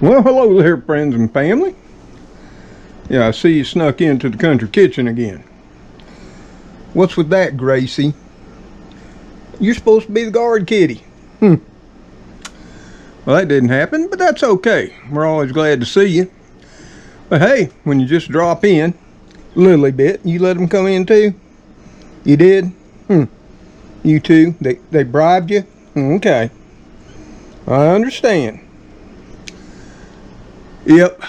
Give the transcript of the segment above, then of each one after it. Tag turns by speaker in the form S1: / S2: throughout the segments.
S1: Well, hello there, friends and family. Yeah, I see you snuck into the country kitchen again. What's with that, Gracie? You're supposed to be the guard kitty. Well, that didn't happen, but that's okay. We're always glad to see you. But hey, when you just drop in, Lily bit, you let them come in too? You did? You too? They bribed you? Okay. I understand. Yep.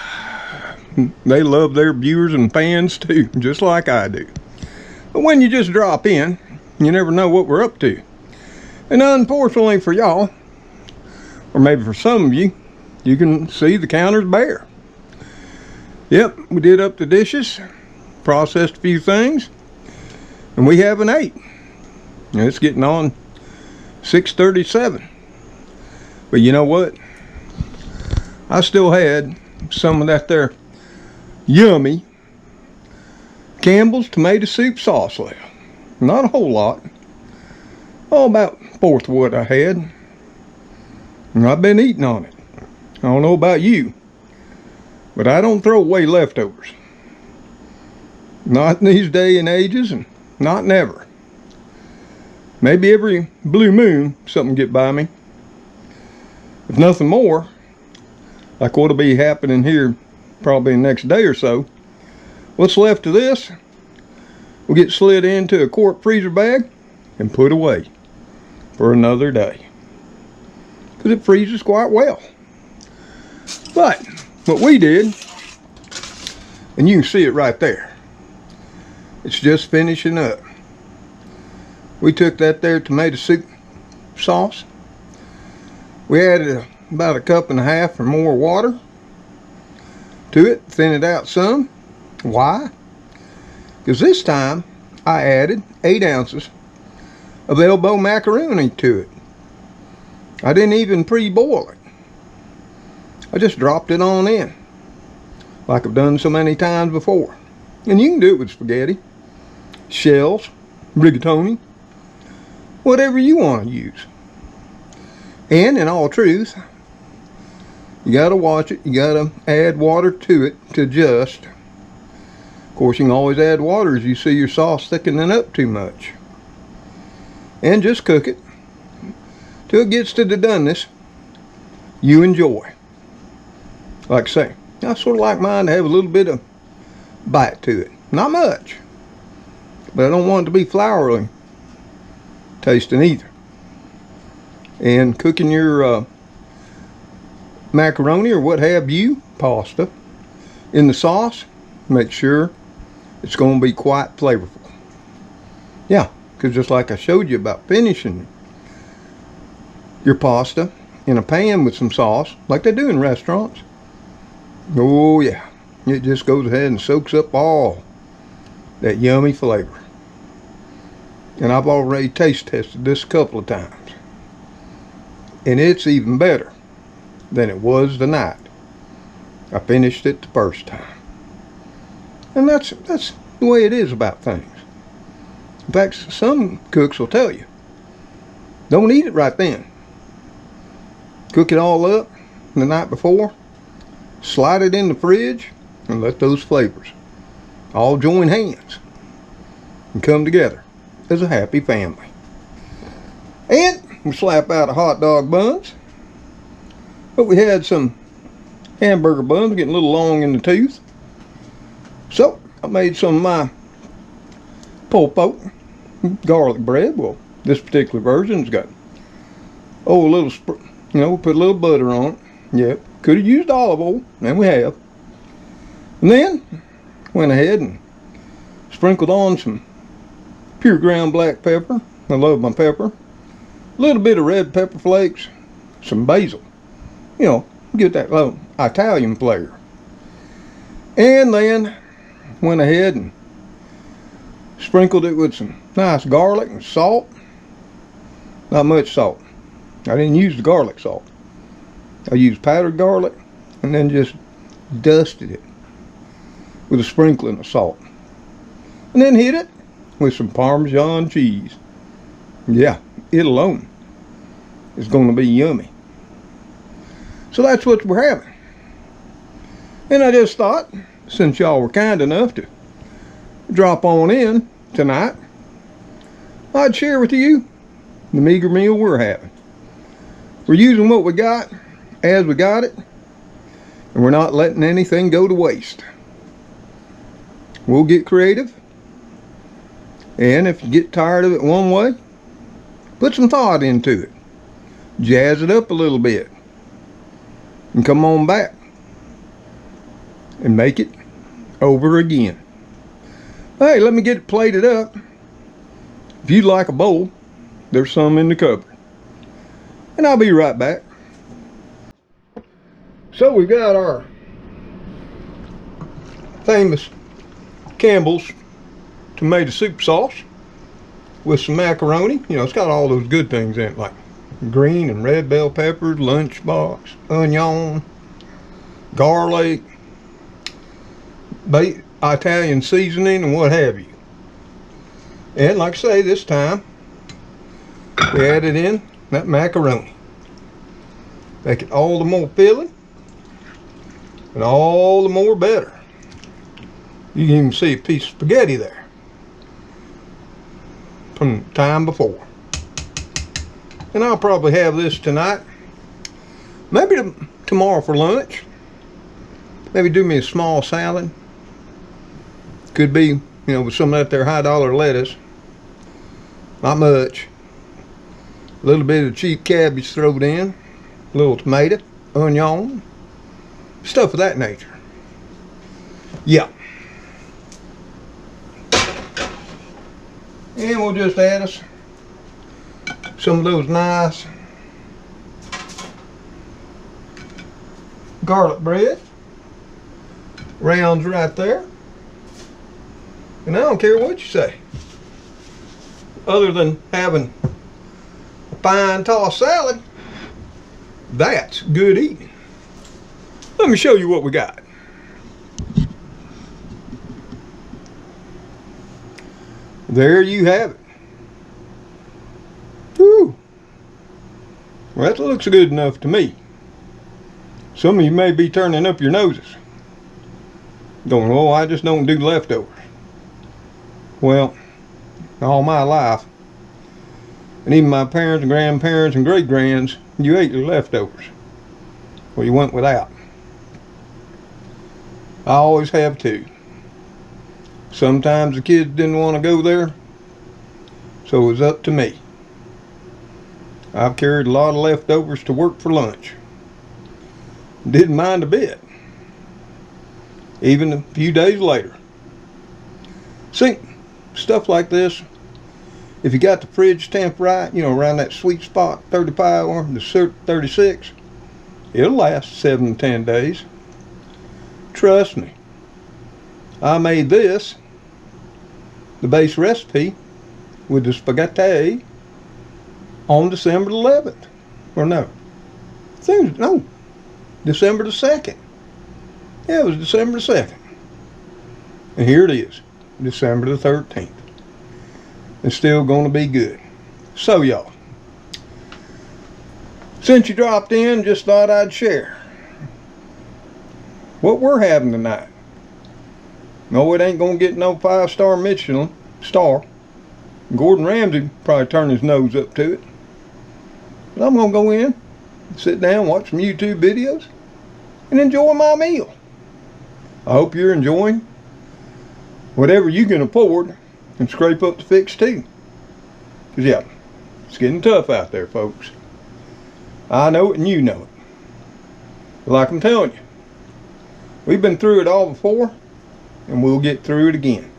S1: They love their viewers and fans too, just like I do. But when you just drop in, you never know what we're up to. And unfortunately for y'all, or maybe for some of you, you can see the counter's bare. Yep, we did up the dishes, processed a few things, and we haven't ate. And it's getting on 6:37. But you know what? I still had some of that there yummy Campbell's tomato soup sauce left. Not a whole lot. Oh, about a fourth of what I had. And I've been eating on it. I don't know about you, but I don't throw away leftovers. Not in these day and ages, and not never. Maybe every blue moon something get by me. If nothing more, like what'll be happening here probably the next day or so, what's left of this will get slid into a quart freezer bag and put away for another day, because it freezes quite well. But what we did, and you can see it right there, it's just finishing up. We took that there tomato soup sauce, we added about 1.5 cups or more water to it, thin it out some. Why? Because this time I added 8 ounces of elbow macaroni to it. I didn't even pre-boil it. I just dropped it on in, like I've done so many times before. And you can do it with spaghetti, shells, rigatoni, whatever you want to use. And in all truth, you gotta watch it. You gotta add water to it to adjust. Of course, you can always add water as you see your sauce thickening up too much. And just cook it till it gets to the doneness you enjoy. Like I say, I sort of like mine to have a little bit of bite to it. Not much, but I don't want it to be floury tasting either. And cooking your macaroni or what have you, pasta, in the sauce, make sure it's going to be quite flavorful. Yeah, because just like I showed you about finishing your pasta in a pan with some sauce, like they do in restaurants. Oh yeah, it just goes ahead and soaks up all that yummy flavor. And I've already taste tested this a couple of times, and it's even better than it was the night I finished it the first time. And that's the way it is about things. In fact, some cooks will tell you, don't eat it right then. Cook it all up the night before, slide it in the fridge, and let those flavors all join hands and come together as a happy family. And we slap out of hot dog buns. But we had some hamburger buns getting a little long in the tooth. So I made some of my pulled pork garlic bread. Well, this particular version's got a little, we put a little butter on it. Yep, could have used olive oil, and we have. And then went ahead and sprinkled on some pure ground black pepper. I love my pepper. A little bit of red pepper flakes, some basil. Get that little Italian flavor. And then went ahead and sprinkled it with some nice garlic and salt. Not much salt. I didn't use the garlic salt. I used powdered garlic and then just dusted it with a sprinkling of salt. And then hit it with some Parmesan cheese. Yeah, it alone is going to be yummy. So that's what we're having. And I just thought, since y'all were kind enough to drop on in tonight, I'd share with you the meager meal we're having. We're using what we got as we got it, and we're not letting anything go to waste. We'll get creative, and if you get tired of it one way, put some thought into it. Jazz it up a little bit, and come on back and make it over again. Hey, let me get it plated up. If you'd like a bowl, there's some in the cupboard. And I'll be right back. So we've got our famous Campbell's tomato soup sauce with some macaroni. You know, it's got all those good things in it, like green and red bell peppers, lunchbox, onion, garlic, Italian seasoning, and what have you. And like I say, this time we added in that macaroni. Make it all the more filling and all the more better. You can even see a piece of spaghetti there from the time before. And I'll probably have this tonight, maybe tomorrow for lunch. Maybe do me a small salad. Could be, you know, with some of that there high dollar lettuce. Not much. A little bit of cheap cabbage thrown in. A little tomato, onion, stuff of that nature. Yeah. And we'll just add us some of those nice garlic bread. Rounds right there. And I don't care what you say. Other than having a fine tossed salad, that's good eating. Let me show you what we got. There you have it. Whew. Well, that looks good enough to me. Some of you may be turning up your noses, going, oh, I just don't do leftovers. Well, all my life, and even my parents and grandparents and great-grands, you ate your leftovers. Well, you went without. I always have too. Sometimes the kids didn't want to go there, so it was up to me. I've carried a lot of leftovers to work for lunch. Didn't mind a bit, even a few days later. See, stuff like this, if you got the fridge temp right, you know, around that sweet spot, 35 or the 36, it'll last 7 to 10 days. Trust me. I made this, the base recipe, with the spaghetti on December 11th. Or no. No. December the 2nd. Yeah, it was December the 2nd. And here it is. December the 13th. It's still going to be good. So y'all, since you dropped in, just thought I'd share what we're having tonight. No, it ain't going to get no 5-star Michelin star. Gordon Ramsay probably turned his nose up to it. But I'm going to go in, sit down, watch some YouTube videos, and enjoy my meal. I hope you're enjoying whatever you can afford and scrape up the fix too. Because yeah, it's getting tough out there, folks. I know it and you know it. But like I'm telling you, we've been through it all before, and we'll get through it again.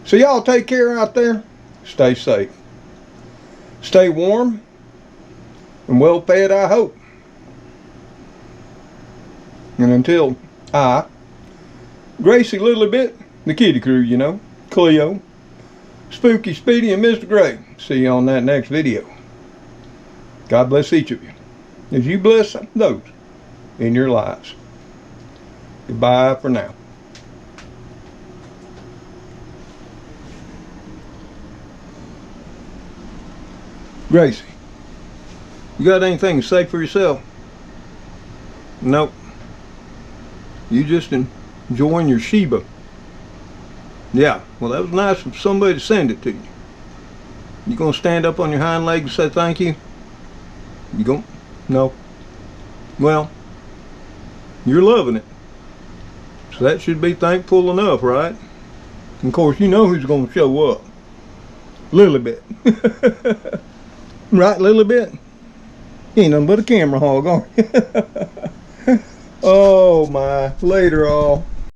S1: So y'all take care out there. Stay safe. Stay warm and well fed, I hope. And until Gracie Little Bit, the kitty crew, you know, Cleo, Spooky, Speedy, and Mr. Gray. See you on that next video. God bless each of you, as you bless those in your lives. Goodbye for now. Gracie, you got anything to say for yourself? Nope. You just enjoying your Sheba. Yeah, well, that was nice of somebody to send it to you. You gonna stand up on your hind legs and say thank you? You gonna? No. Well, you're loving it. So that should be thankful enough, right? And of course, you know who's gonna show up. Lilybet. Right, Lilybet? Ain't nothing but a camera hog, aren't you? Oh my. Later, all.